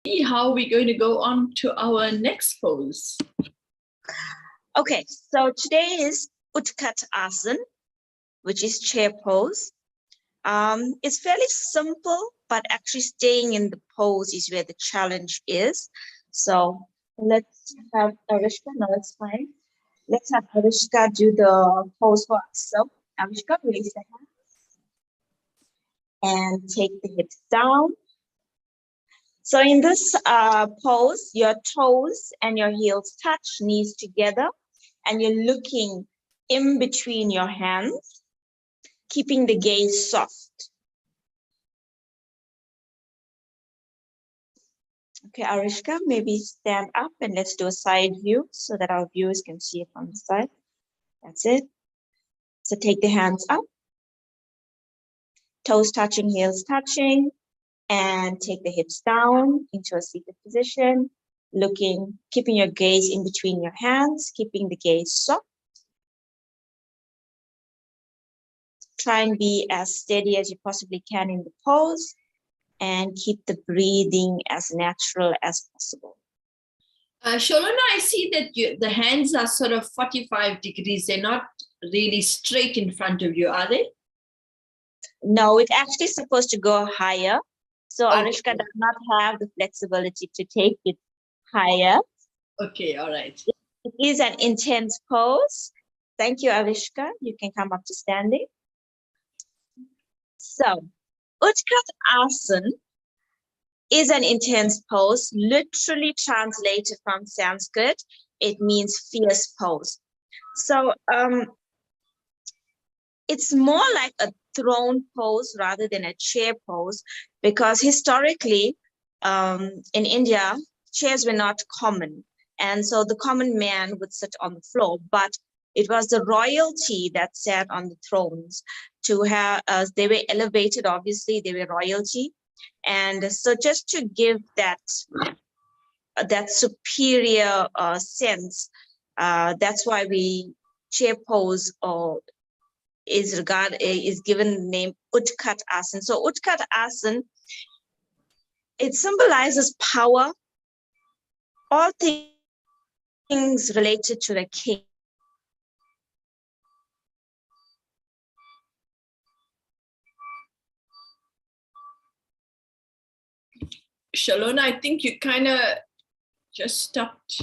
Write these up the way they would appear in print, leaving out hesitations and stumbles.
see how we're going to go on to our next pose. Okay, so today is Utkat Asan, which is chair pose. It's fairly simple, but actually staying in the pose is where the challenge is. So let's have Arishka. No, it's fine. Let's have Arishka do the pose for us. So Arishka, release the hand and take the hips down. So in this pose, your toes and your heels touch, knees together, and you're looking in between your hands, keeping the gaze soft. Okay, Arishka, maybe stand up and let's do a side view so that our viewers can see it from the side. That's it. So take the hands up, toes touching, heels touching, and take the hips down into a seated position, keeping your gaze in between your hands, keeping the gaze soft. Try and be as steady as you possibly can in the pose and keep the breathing as natural as possible. Sholona, I see that the hands are sort of 45 degrees. They're not really straight in front of you, are they? No, it's actually supposed to go higher. So Okay. Arishka does not have the flexibility to take it higher. Okay, all right. It is an intense pose. Thank you, Arishka. You can come up to standing. So, Utkat Asan is an intense pose, literally translated from Sanskrit. It means fierce pose. So, it's more like a throne pose rather than a chair pose, because historically in India, chairs were not common. And so the common man would sit on the floor, but it was the royalty that sat on the thrones to have, they were elevated, obviously, they were royalty. And so just to give that superior sense, that's why chair pose is given the name Utkat Asan. So Utkat Asan, it symbolizes power, all things related to the king. Sholona, I think you kind of just stopped.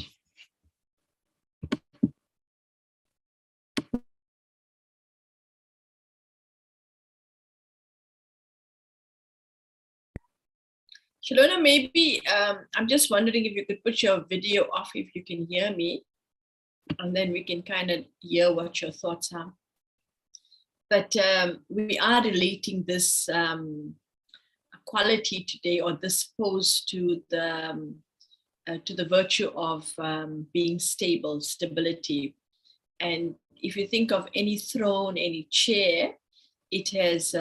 Sholona, maybe I'm just wondering if you could put your video off if you can hear me, and then we can kind of hear what your thoughts are. But we are relating this quality today, or this pose, to the virtue of being stable, stability. And if you think of any throne, any chair, it has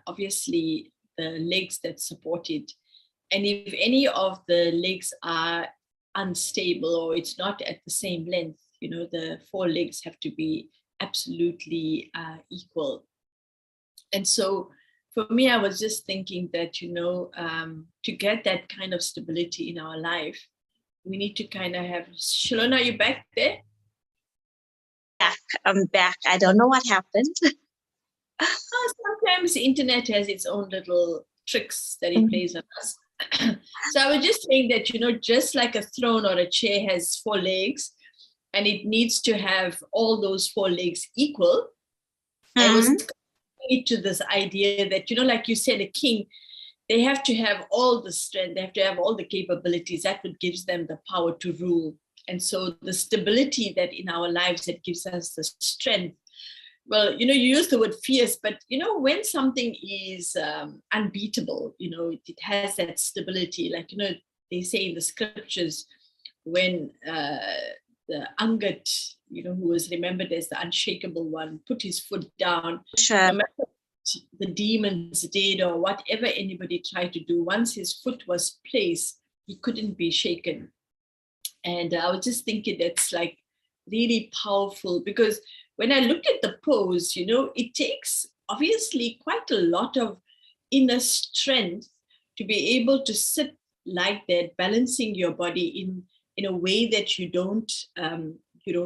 obviously the legs that support it. And if any of the legs are unstable or it's not at the same length, the four legs have to be absolutely equal. And so for me, I was just thinking that, to get that kind of stability in our life, we need to kind of have, Sholona, are you back there? I'm back. I don't know what happened. Sometimes the internet has its own little tricks that it plays on us. So I was just saying that, just like a throne or a chair has four legs, and it needs to have all those four legs equal. I was to this idea that, like you said, a king, they have to have all the strength, they have to have all the capabilities. That what gives them the power to rule. And so the stability that in our lives that gives us the strength. Well, you use the word fierce, but when something is unbeatable, it has that stability. Like, they say in the scriptures, when the Angad, who was remembered as the unshakable one, put his foot down, sure. No matter what the demons did or whatever anybody tried to do, once his foot was placed, he couldn't be shaken. And I was just thinking that's like really powerful, because when I looked at the pose, it takes obviously quite a lot of inner strength to be able to sit like that, balancing your body in a way that you don't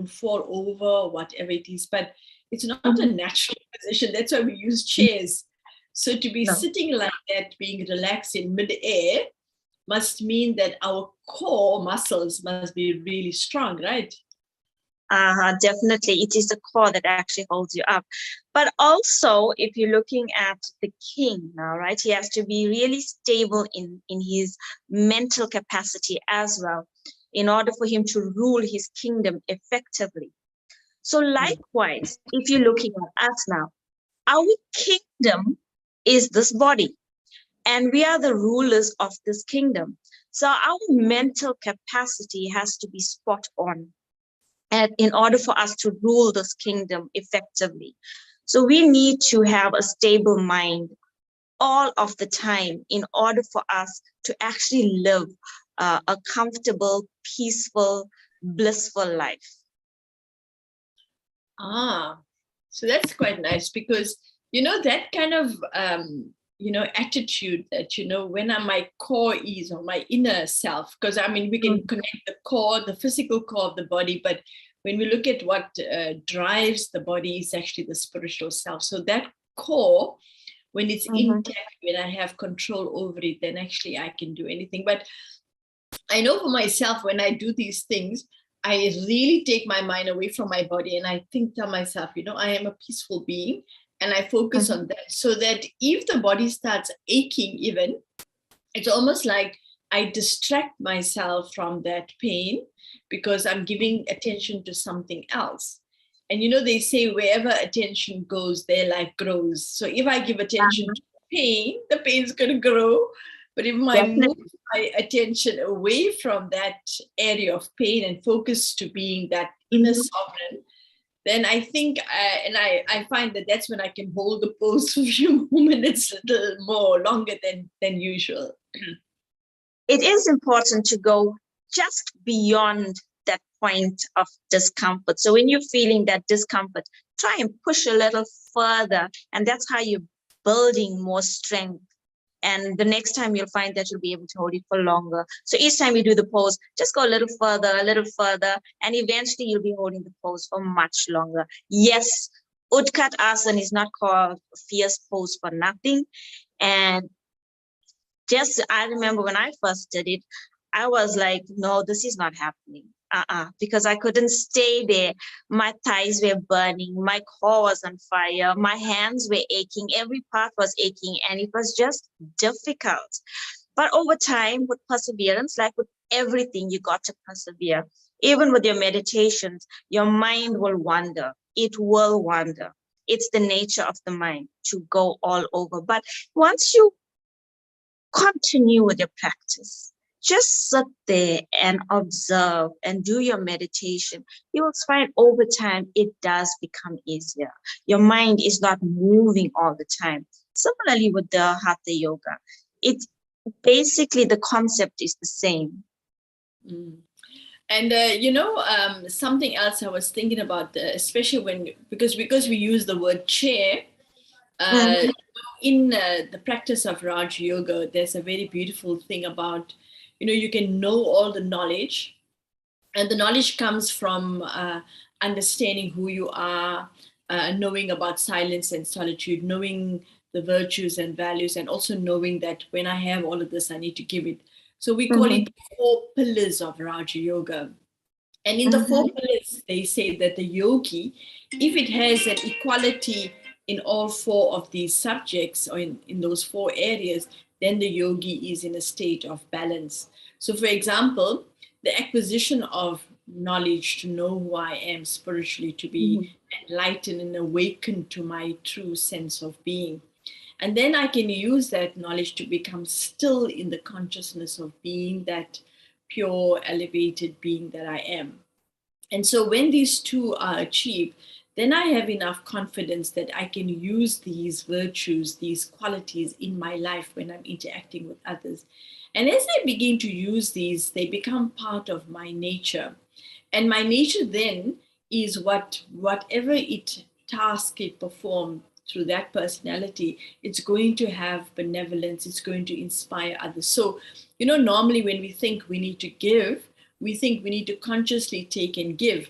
fall over or whatever it is. But it's not a natural position. That's why we use chairs. So to be No. sitting like that, being relaxed in midair, must mean that our core muscles must be really strong, right? Definitely, it is the core that actually holds you up. But also, if you're looking at the king now, right, he has to be really stable in his mental capacity as well, in order for him to rule his kingdom effectively. So likewise, if you're looking at us now, our kingdom is this body, and we are the rulers of this kingdom. So our mental capacity has to be spot on, and in order for us to rule this kingdom effectively. So we need to have a stable mind all of the time in order for us to actually live a comfortable, peaceful, blissful life. So that's quite nice, because that kind of attitude that when my core is, or my inner self, because I mean we can connect the core, the physical core of the body, but when we look at what drives the body is actually the spiritual self. So that core, when it's intact, when I have control over it, then actually I can do anything. But I know for myself, when I do these things, I really take my mind away from my body, and I tell myself, I am a peaceful being, and I focus on that, so that if the body starts aching even, it's almost like I distract myself from that pain, because I'm giving attention to something else. And they say wherever attention goes, their life grows. So if I give attention to pain, the pain's going to grow. But if I move my attention away from that area of pain and focus to being that inner sovereign, then I think, and I find that that's when I can hold the pose for a few minutes, a little more longer than usual. It is important to go just beyond that point of discomfort. So when you're feeling that discomfort, try and push a little further, and that's how you're building more strength. And the next time you'll find that you'll be able to hold it for longer. So each time you do the pose, just go a little further, and eventually you'll be holding the pose for much longer. Yes, Utkat Asana is not called fierce pose for nothing. And I remember when I first did it, I was like, no, this is not happening. Because I couldn't stay there. My thighs were burning, my core was on fire, my hands were aching, every part was aching, and it was just difficult. But over time, with perseverance, like with everything, you got to persevere. Even with your meditations, your mind will wander. It will wander. It's the nature of the mind to go all over. But once you continue with your practice, just sit there and observe and do your meditation. You will find over time it does become easier. Your mind is not moving all the time. Similarly with the Hatha Yoga, it basically the concept is the same. And something else I was thinking about, especially because we use the word chair. In the practice of Raj Yoga, there's a very beautiful thing about, you can know all the knowledge, and the knowledge comes from understanding who you are, knowing about silence and solitude, knowing the virtues and values, and also knowing that when I have all of this, I need to give it. So we call it the 4 pillars of Raja Yoga. And in the 4 pillars, they say that the yogi, if it has an equality in all 4 of these subjects, or in those 4 areas, then the yogi is in a state of balance. So for example, the acquisition of knowledge to know who I am spiritually, to be enlightened and awakened to my true sense of being. And then I can use that knowledge to become still in the consciousness of being that pure, elevated being that I am. And so when these 2 are achieved, then I have enough confidence that I can use these virtues, these qualities in my life when I'm interacting with others. And as I begin to use these, they become part of my nature. And my nature then is whatever task it performs through that personality, it's going to have benevolence, it's going to inspire others. So, normally when we think we need to give, we think we need to consciously take and give.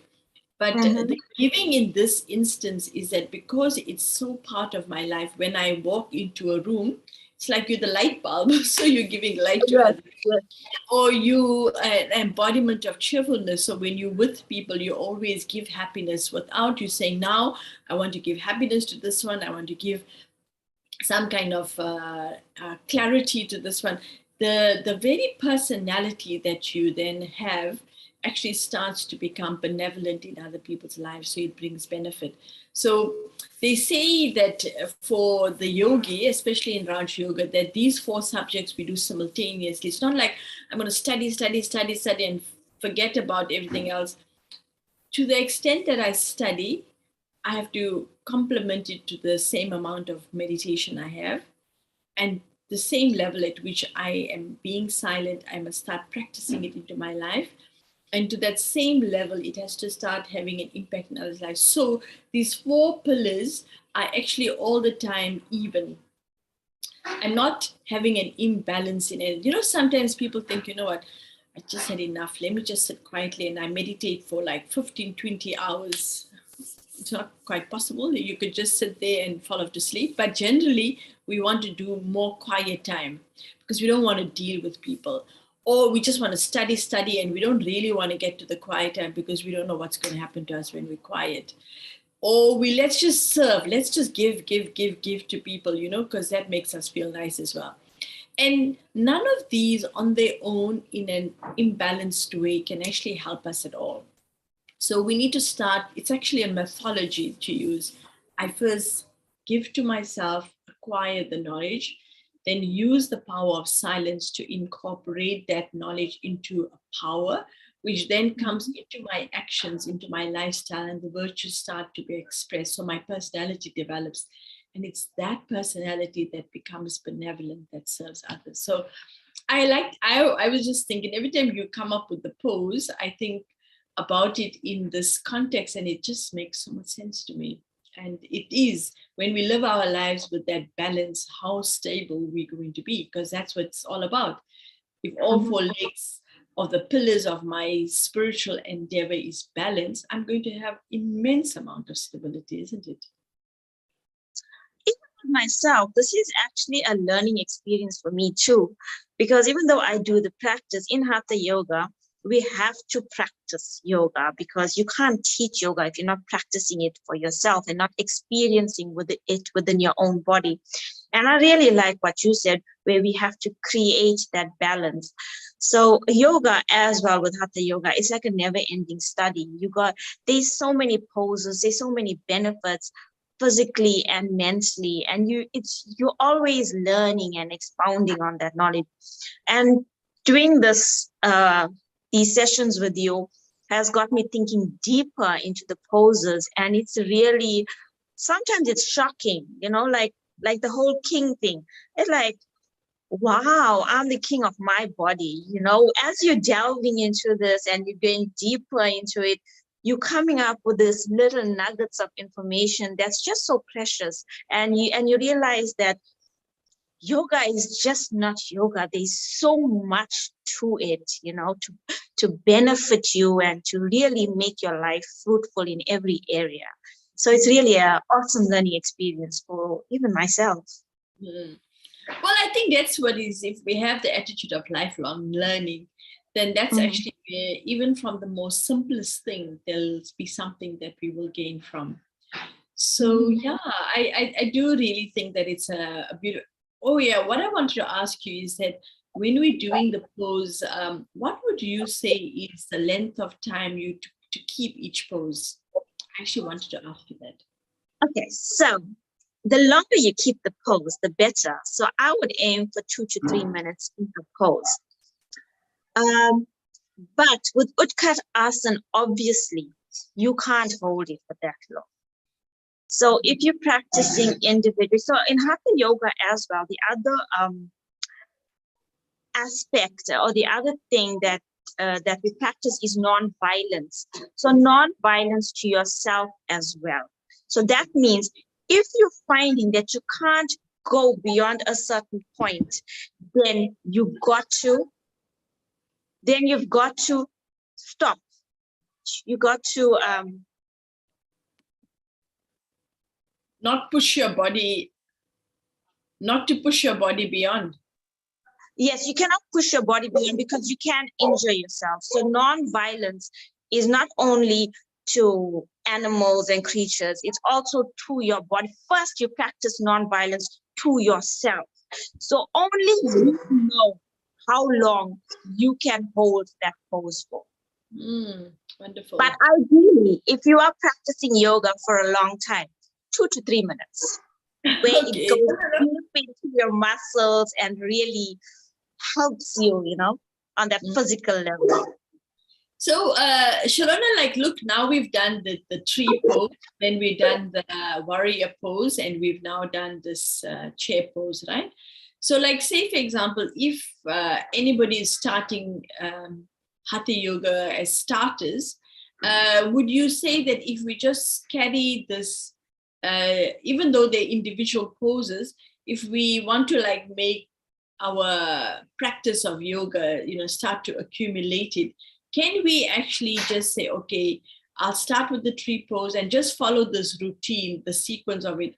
But Mm-hmm. the giving in this instance is that because it's so part of my life, when I walk into a room, it's like you're the light bulb, so you're giving light to Yes, others. yes. Or you an embodiment of cheerfulness. So when you're with people, you always give happiness without you saying, now I want to give happiness to this one, I want to give some kind of clarity to this one. The very personality that you then have actually starts to become benevolent in other people's lives, so it brings benefit. So they say that for the yogi, especially in Raj Yoga, that these 4 subjects we do simultaneously. It's not like I'm going to study and forget about everything else. To the extent that I study, I have to complement it to the same amount of meditation I have. And the same level at which I am being silent, I must start practicing it into my life. And to that same level, it has to start having an impact in others' lives. So these 4 pillars are actually all the time even and not having an imbalance in it. Sometimes people think, what, I just had enough. Let me just sit quietly and I meditate for like 15, 20 hours. It's not quite possible. You could just sit there and fall off to sleep. But generally, we want to do more quiet time because we don't want to deal with people. Or we just want to study, and we don't really want to get to the quiet time because we don't know what's going to happen to us when we're quiet. Or let's just serve, let's just give to people, because that makes us feel nice as well. And none of these on their own in an imbalanced way can actually help us at all. So we need to start, it's actually a methodology to use. I first give to myself, acquire the knowledge, then use the power of silence to incorporate that knowledge into a power, which then comes into my actions, into my lifestyle, and the virtues start to be expressed. So my personality develops. And it's that personality that becomes benevolent, that serves others. So I was just thinking, every time you come up with the pose, I think about it in this context, and it just makes so much sense to me. And it is when we live our lives with that balance, how stable we're going to be, because that's what it's all about. If all 4 legs of the pillars of my spiritual endeavor is balance, I'm going to have immense amount of stability, isn't it? Even myself, this is actually a learning experience for me too, because even though I do the practice in Hatha Yoga, we have to practice yoga because you can't teach yoga if you're not practicing it for yourself and not experiencing it within your own body. And I really like what you said, where we have to create that balance. So yoga as well with Hatha Yoga, it's like a never-ending study. There's so many poses, there's so many benefits physically and mentally, and you're always learning and expounding on that knowledge. And doing these sessions with you has got me thinking deeper into the poses, and it's really, sometimes it's shocking, like the whole king thing. It's like, wow, I'm the king of my body. As you're delving into this and you're going deeper into it, you're coming up with this little nuggets of information that's just so precious, and you realize that yoga is just not yoga. There's so much to it, to benefit you and to really make your life fruitful in every area. So it's really an awesome learning experience for even myself. Mm. Well, I think that's what is, if we have the attitude of lifelong learning, then that's actually where, even from the most simplest thing, there'll be something that we will gain from. So yeah, I do really think that it's a beautiful. Oh yeah, what I wanted to ask you is that when we're doing the pose, what would you say is the length of time you took to keep each pose? I actually wanted to ask you that. Okay, so the longer you keep the pose, the better. So I would aim for 2 to 3 minutes in the pose. But with Utkat Asana, obviously, you can't hold it for that long. So if you're practicing individually, so in Hatha Yoga as well, the other aspect or the other thing that we practice is non-violence. So non-violence to yourself as well. So that means if you're finding that you can't go beyond a certain point, then you've got to stop. You got to not to push your body beyond. Yes, you cannot push your body beyond, because you can injure yourself. So non-violence is not only to animals and creatures, it's also to your body. First, you practice non-violence to yourself. So only you know how long you can hold that pose for. Wonderful. But ideally, if you are practicing yoga for a long time, 2 to 3 minutes, where Okay. it goes deep into your muscles and really helps you, on that physical level. So, Shalona, like, look, now we've done the tree pose, then we've done the warrior pose, and we've now done this chair pose, right? So, like, say, for example, if anybody is starting Hatha Yoga as starters, would you say that if we just carry this, even though they're individual poses, if we want to, like, make our practice of yoga, start to accumulate it, can we actually just say, okay, I'll start with the tree pose and just follow this routine, the sequence of it?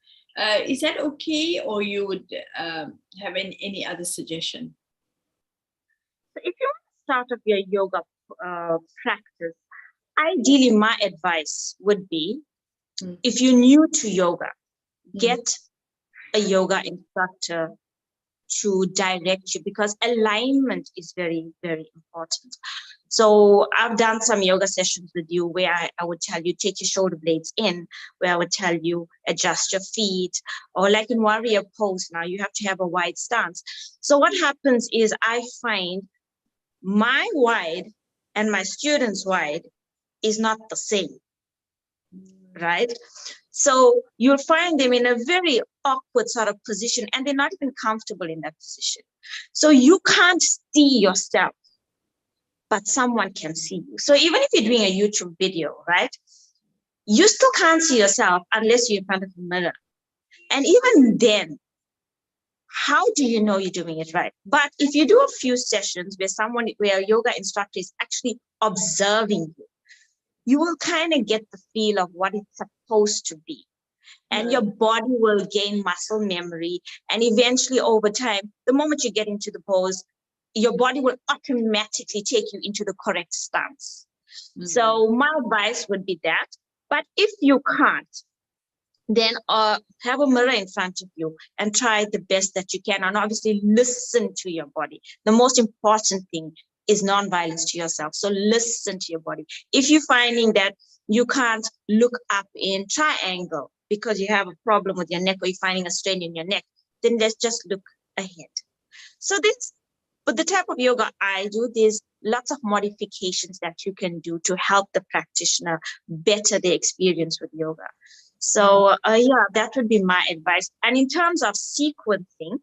Is that okay, or you would have any other suggestion? If you want to start off your yoga practice, ideally my advice would be, if you're new to yoga, get a yoga instructor to direct you, because alignment is very, very important. So I've done some yoga sessions with you where I would tell you, take your shoulder blades in, where I would tell you, adjust your feet, or like in warrior pose now, you have to have a wide stance. So what happens is I find my wide and my students' wide is not the same, right? So you'll find them in a very awkward sort of position, and they're not even comfortable in that position. So you can't see yourself, but someone can see you. So even if you're doing a YouTube video, right, you still can't see yourself unless you're in front of a mirror. And even then, how do you know you're doing it right? But if you do a few sessions where a yoga instructor is actually observing you, you will kind of get the feel of what it's supposed to be. And your body will gain muscle memory. And eventually over time, the moment you get into the pose, your body will automatically take you into the correct stance. So my advice would be that. But if you can't, then have a mirror in front of you and try the best that you can. And obviously listen to your body. The most important thing is non-violence to yourself. So listen to your body. If you're finding that you can't look up in triangle because you have a problem with your neck, or you're finding a strain in your neck, then let's just look ahead. So but the type of yoga I do, there's lots of modifications that you can do to help the practitioner better their experience with yoga. So yeah, that would be my advice. And in terms of sequencing,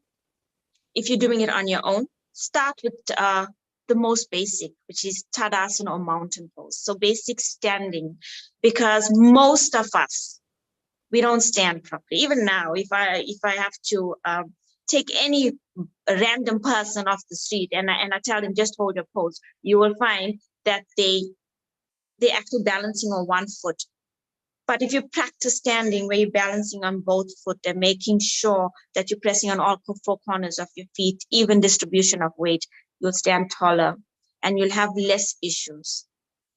if you're doing it on your own, start with the most basic, which is Tadasana or mountain pose. So basic standing, because most of us, we don't stand properly. Even now, if I have to take any random person off the street and I tell them just hold your pose, you will find that they're actually balancing on one foot. But if you practice standing where you're balancing on both foot and making sure that you're pressing on all 4 corners of your feet, even distribution of weight, you'll stand taller and you'll have less issues.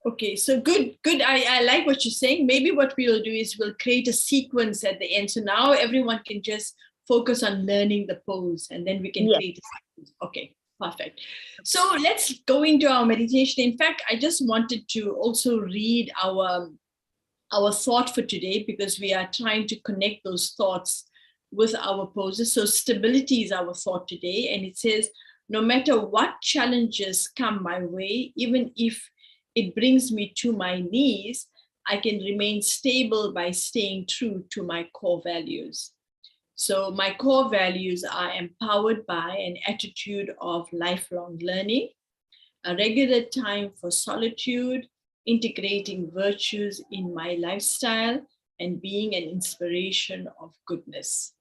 Okay, so good. I like what you're saying. Maybe what we'll do is we'll create a sequence at the end. So now everyone can just focus on learning the pose, and then we can create a sequence. Okay, perfect. So let's go into our meditation. In fact, I just wanted to also read our thought for today, because we are trying to connect those thoughts with our poses. So stability is our thought today. And it says, no matter what challenges come my way, even if it brings me to my knees, I can remain stable by staying true to my core values. So my core values are empowered by an attitude of lifelong learning, a regular time for solitude, integrating virtues in my lifestyle, and being an inspiration of goodness.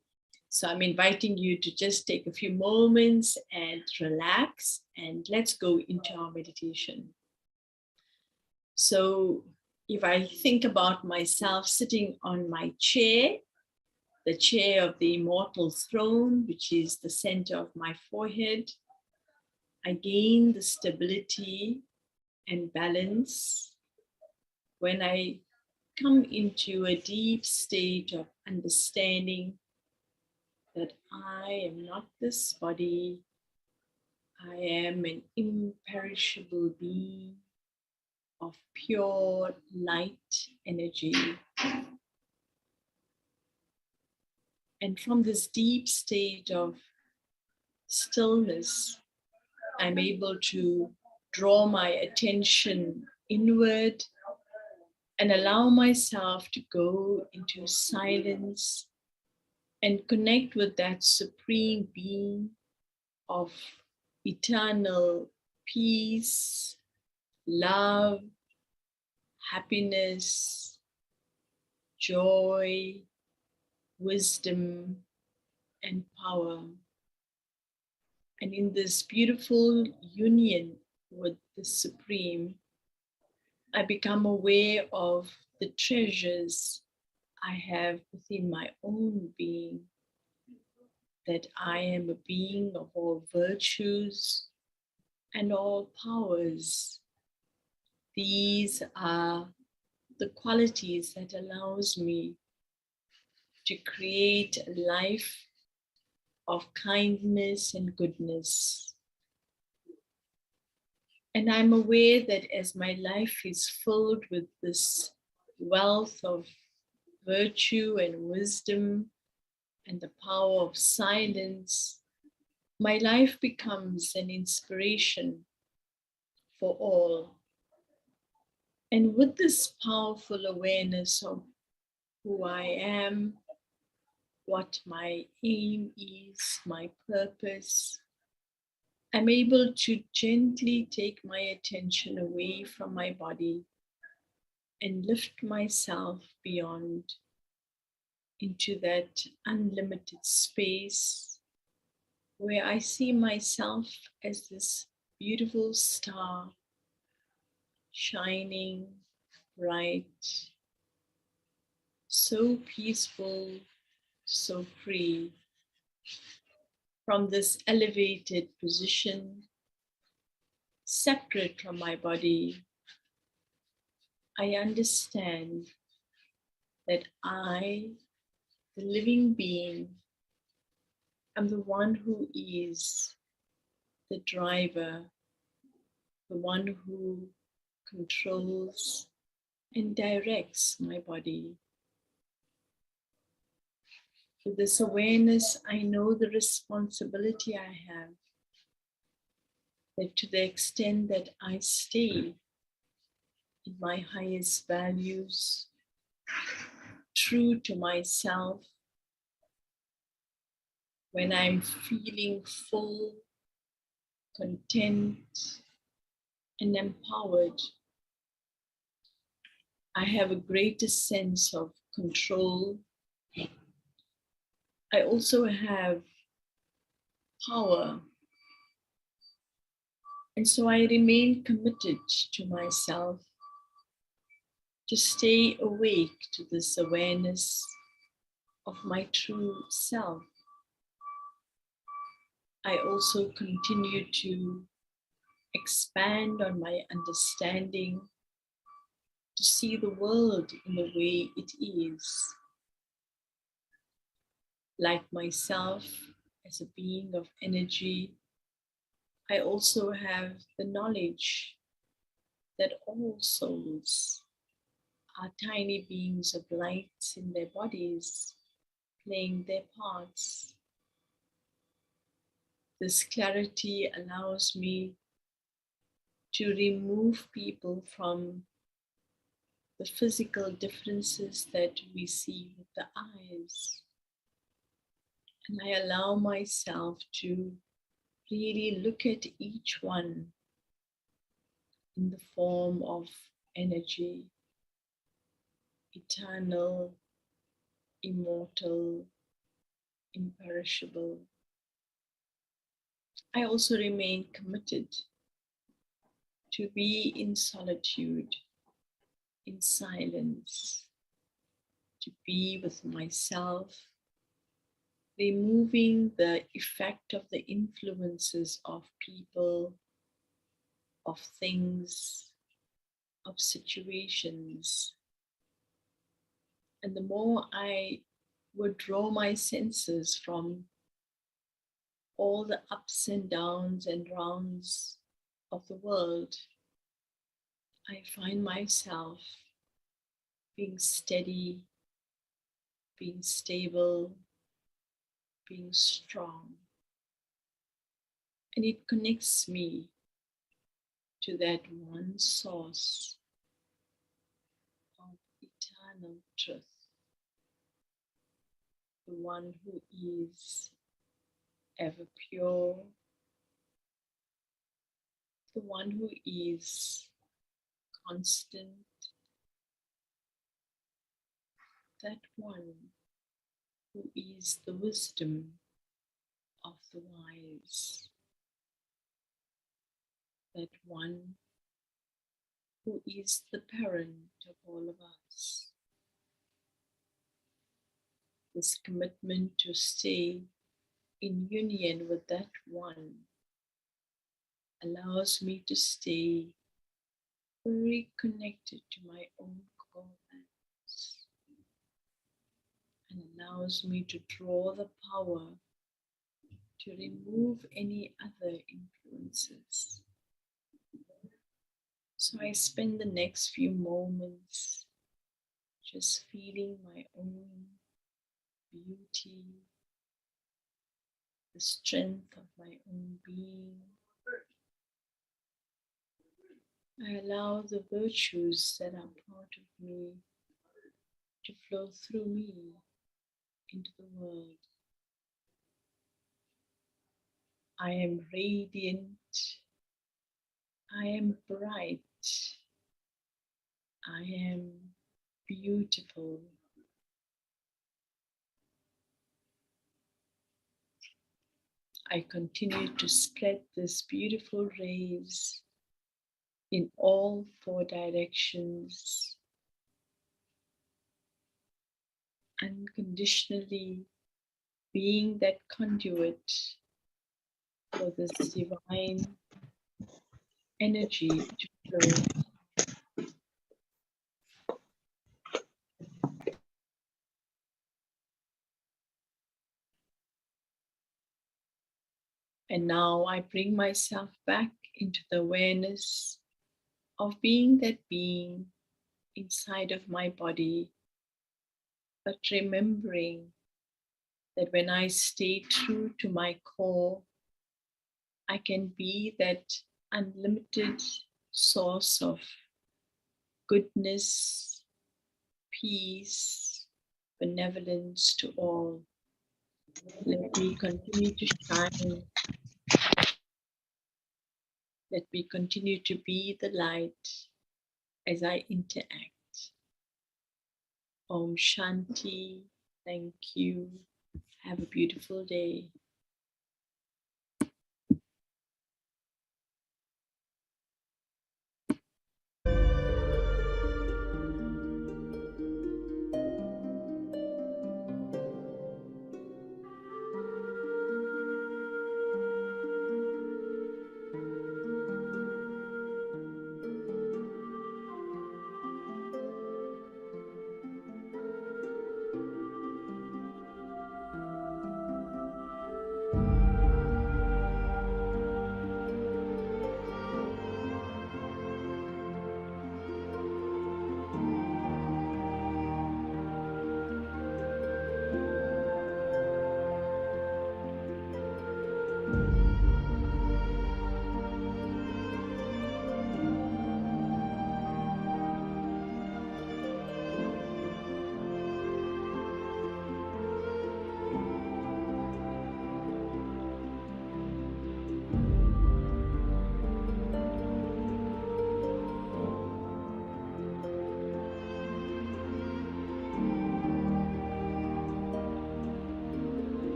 So I'm inviting you to just take a few moments and relax, and let's go into our meditation. So if I think about myself sitting on my chair, the chair of the immortal throne, which is the center of my forehead, I gain the stability and balance when I come into a deep state of understanding that I am not this body, I am an imperishable being of pure light energy. And from this deep state of stillness, I'm able to draw my attention inward and allow myself to go into silence and connect with that supreme being of eternal peace, love, happiness, joy, wisdom, and power. And in this beautiful union with the Supreme, I become aware of the treasures I have within my own being, that I am a being of all virtues and all powers. These are the qualities that allows me to create a life of kindness and goodness. And I'm aware that as my life is filled with this wealth of virtue and wisdom and the power of silence, my life becomes an inspiration for all. And with this powerful awareness of who I am, what my aim is, my purpose, I'm able to gently take my attention away from my body and lift myself beyond into that unlimited space where I see myself as this beautiful star shining bright, so peaceful, so free. From this elevated position, separate from my body, I understand that I, the living being, am the one who is the driver, the one who controls and directs my body. With this awareness, I know the responsibility I have, that to the extent that I stay in my highest values, true to myself, when I'm feeling full, content, and empowered, I have a greater sense of control. I also have power. And so I remain committed to myself to stay awake to this awareness of my true self. I also continue to expand on my understanding, to see the world in the way it is. Like myself, as a being of energy, I also have the knowledge that all souls are tiny beings of light in their bodies, playing their parts. This clarity allows me to remove people from the physical differences that we see with the eyes. And I allow myself to really look at each one in the form of energy. eternal, immortal, imperishable. I also remain committed to be in solitude, in silence, to be with myself, removing the effect of the influences of people, of things, of situations. And the more I withdraw my senses from all the ups and downs and rounds of the world, I find myself being steady, being stable, being strong. And it connects me to that one source of eternal truth, the one who is ever pure, the one who is constant, that one who is the wisdom of the wise, that one who is the parent of all of us. This commitment to stay in union with that one allows me to stay very connected to my own core values and allows me to draw the power to remove any other influences. So I spend the next few moments just feeling my own beauty, the strength of my own being. I allow the virtues that are part of me to flow through me into the world. I am radiant. I am bright. I am beautiful. I continue to spread this beautiful rays in all four directions, unconditionally being that conduit for this divine energy to flow. And now I bring myself back into the awareness of being that being inside of my body, but remembering that when I stay true to my core, I can be that unlimited source of goodness, peace, benevolence to all. Let me continue to shine. Let me continue to be the light as I interact. Om Shanti. Thank you. Have a beautiful day.